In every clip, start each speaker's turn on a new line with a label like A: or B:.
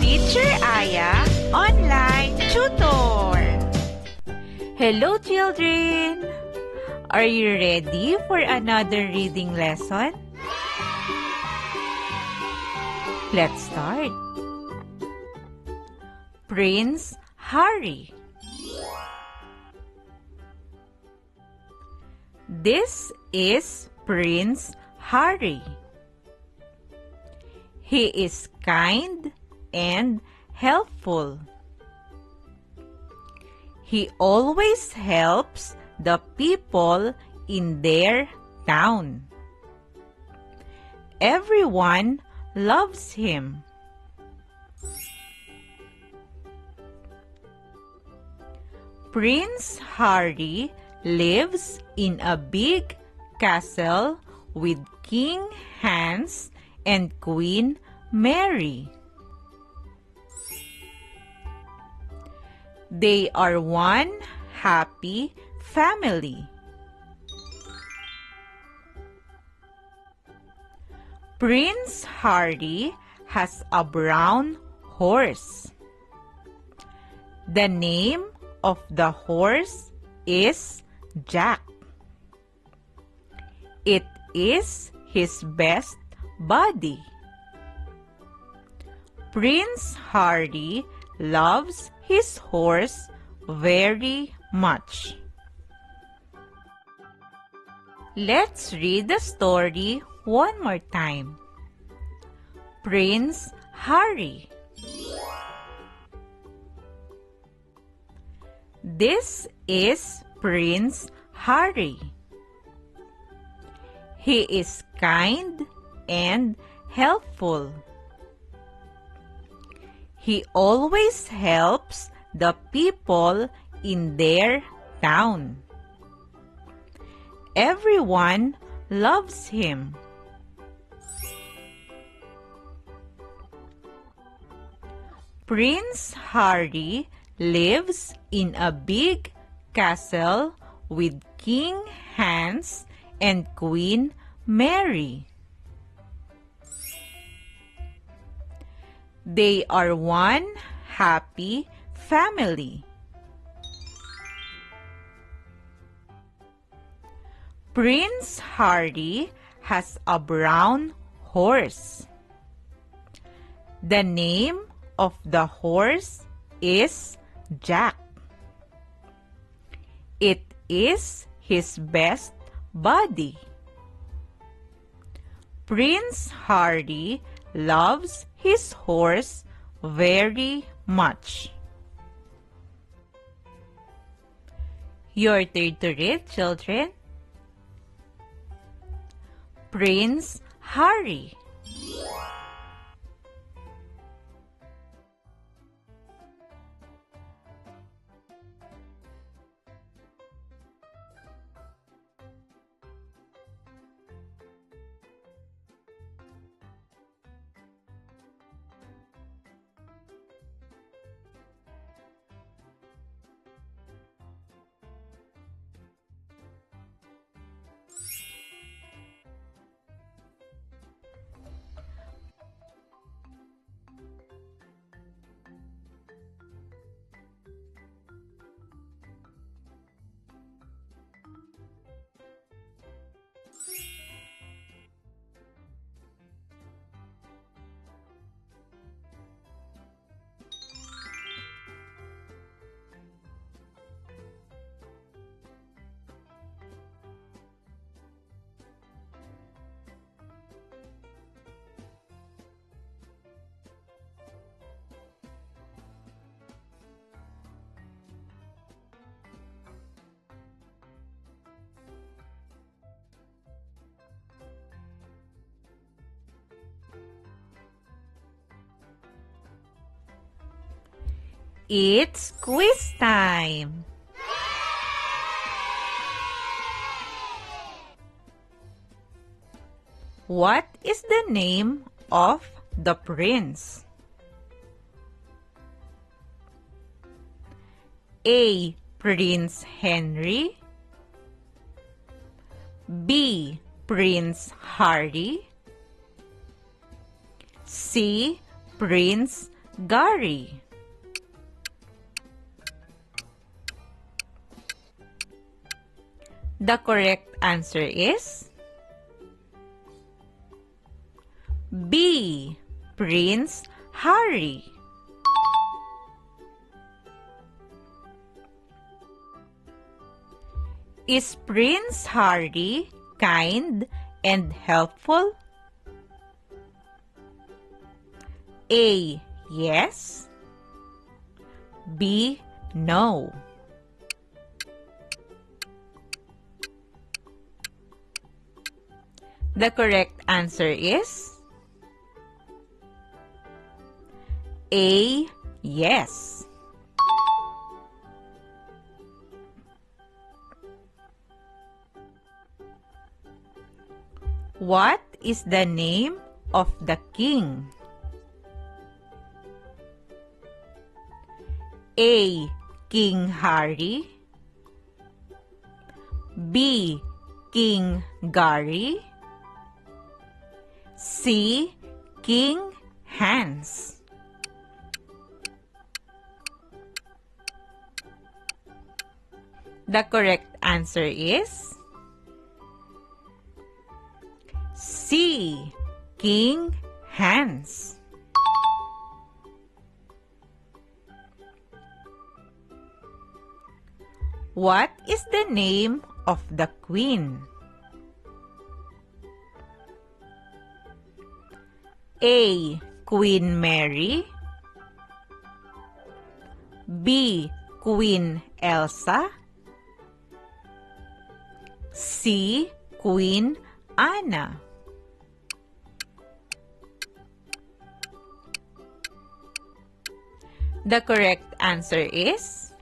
A: Teacher Aya Online Tutor. Hello children! Are you ready for another reading lesson? Let's start. Prince Harry. This is Prince Harry. He is kind and helpful. He always helps the people in their town. Everyone loves him. Prince Harry lives in a big castle with King Hans and Queen Mary. They are one happy family. Prince Harry has a brown horse. The name of the horse is Jack. It is his best buddy. Prince Harry loves his horse very much. Let's read the story one more time. Prince Harry. This is Prince Harry. He is kind and helpful. He always helps the people in their town. Everyone loves him. Prince Harry lives in a big castle with King Hans and Queen Mary. They are one happy family. Prince Harry has a brown horse. The name of the horse is Jack. It is his best buddy. Prince Harry loves his horse very much. Your turn to read, children. Prince Harry. It's quiz time! What is the name of the prince? A. Prince Henry, B. Prince Harry, C. Prince Gary? The correct answer is B. Prince Harry. Is Prince Harry kind and helpful? A. Yes. B. No. The correct answer is A. Yes. What is the name of the king? A. King Harry. B. King Gary. C. King Hans. The correct answer is C. King Hans. What is the name of the queen? A. Queen Mary. B. Queen Elsa. C. Queen Anna. The correct answer is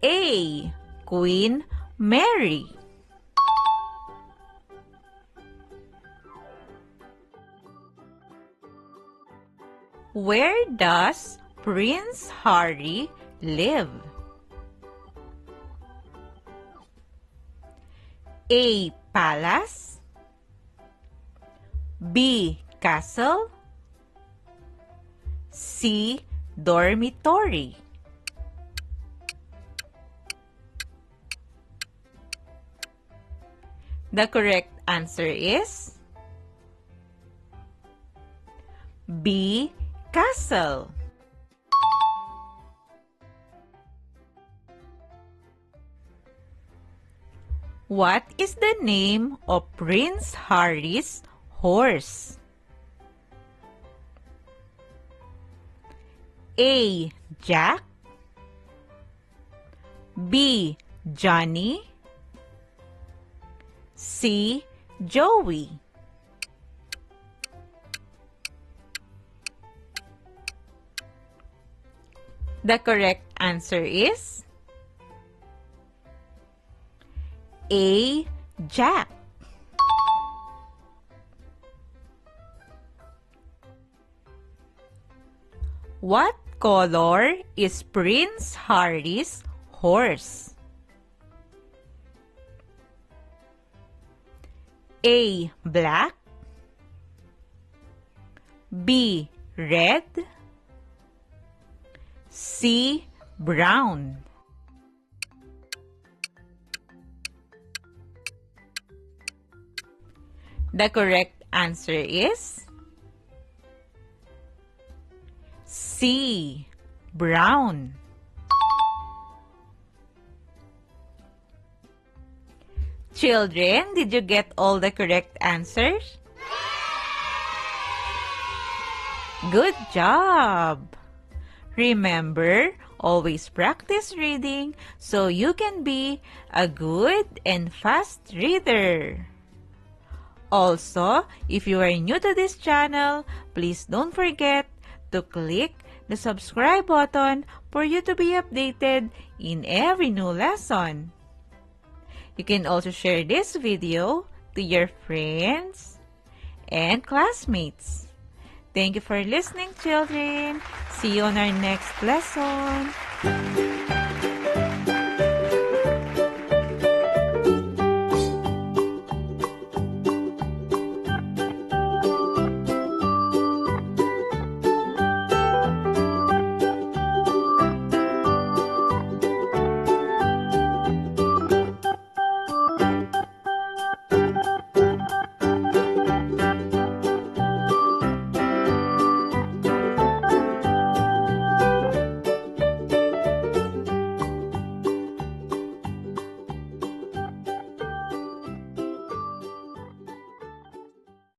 A: A. Queen Mary. Where does Prince Harry live? A. Palace. B. Castle. C. Dormitory. The correct answer is B. Castle. What is the name of Prince Harry's horse? A. Jack. B. Johnny. C. Joey. The correct answer is A. Jack. What color is Prince Harry's horse? A. Black. B. Red. C. Brown. The correct answer is C. Brown. Children, did you get all the correct answers? Good job! Remember, always practice reading so you can be a good and fast reader. Also, if you are new to this channel, please don't forget to click the subscribe button for you to be updated in every new lesson. You can also share this video to your friends and classmates. Thank you for listening, children. See you on our next lesson.